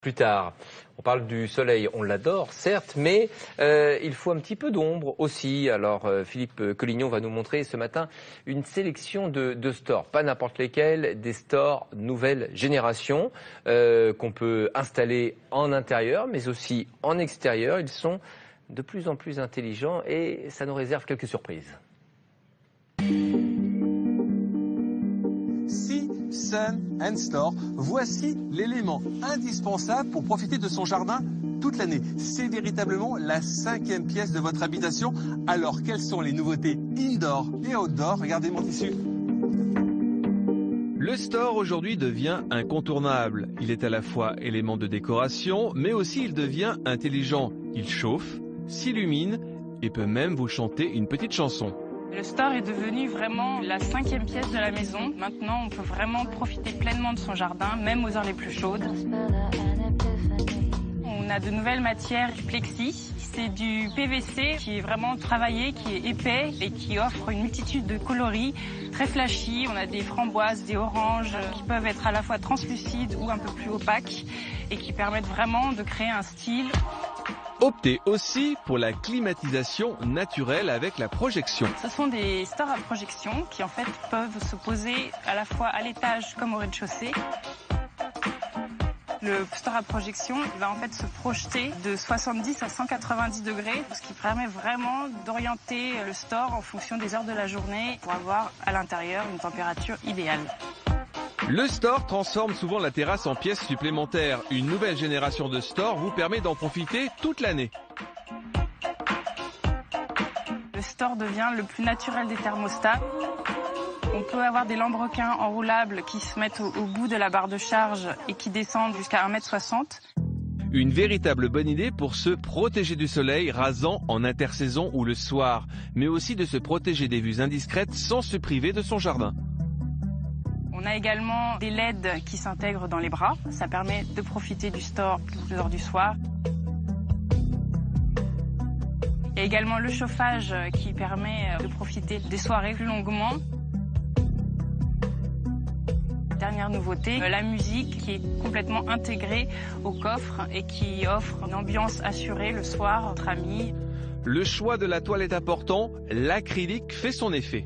Plus tard. On parle du soleil, on l'adore, certes, mais il faut un petit peu d'ombre aussi. Alors Philippe Collignon va nous montrer ce matin une sélection de stores, pas n'importe lesquels, des stores nouvelle génération qu'on peut installer en intérieur, mais aussi en extérieur. Ils sont de plus en plus intelligents et ça nous réserve quelques surprises. Sun and Store, voici l'élément indispensable pour profiter de son jardin toute l'année. C'est véritablement la 5e pièce de votre habitation. Alors, quelles sont les nouveautés indoor et outdoor? Regardez mon tissu. Le store aujourd'hui devient incontournable. Il est à la fois élément de décoration, mais aussi il devient intelligent. Il chauffe, s'illumine et peut même vous chanter une petite chanson. Le store est devenu vraiment la 5e pièce de la maison. Maintenant, on peut vraiment profiter pleinement de son jardin, même aux heures les plus chaudes. On a de nouvelles matières, du plexi. C'est du PVC qui est vraiment travaillé, qui est épais et qui offre une multitude de coloris très flashy. On a des framboises, des oranges qui peuvent être à la fois translucides ou un peu plus opaques et qui permettent vraiment de créer un style. Optez aussi pour la climatisation naturelle avec la projection. Ce sont des stores à projection qui en fait peuvent se poser à la fois à l'étage comme au rez-de-chaussée. Le store à projection va en fait se projeter de 70 à 190 degrés, ce qui permet vraiment d'orienter le store en fonction des heures de la journée pour avoir à l'intérieur une température idéale. Le store transforme souvent la terrasse en pièce supplémentaire. Une nouvelle génération de stores vous permet d'en profiter toute l'année. Le store devient le plus naturel des thermostats. On peut avoir des lambrequins enroulables qui se mettent au bout de la barre de charge et qui descendent jusqu'à 1,60 m. Une véritable bonne idée pour se protéger du soleil rasant en intersaison ou le soir, mais aussi de se protéger des vues indiscrètes sans se priver de son jardin. On a également des LED qui s'intègrent dans les bras. Ça permet de profiter du store toutes les heures du soir. Il y a également le chauffage qui permet de profiter des soirées plus longuement. Dernière nouveauté, la musique qui est complètement intégrée au coffre et qui offre une ambiance assurée le soir entre amis. Le choix de la toile est important, l'acrylique fait son effet.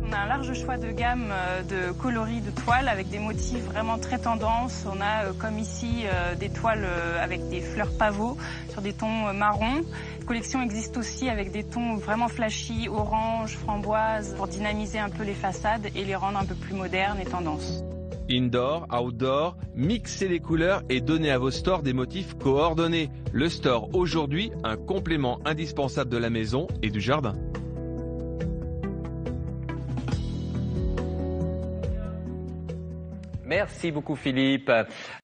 On a un large choix de gamme de coloris de toiles avec des motifs vraiment très tendance. On a comme ici des toiles avec des fleurs pavots sur des tons marrons. La collection existe aussi avec des tons vraiment flashy, orange, framboise, pour dynamiser un peu les façades et les rendre un peu plus modernes et tendance. Indoor, outdoor, mixez les couleurs et donnez à vos stores des motifs coordonnés. Le store aujourd'hui, un complément indispensable de la maison et du jardin. Merci beaucoup Philippe.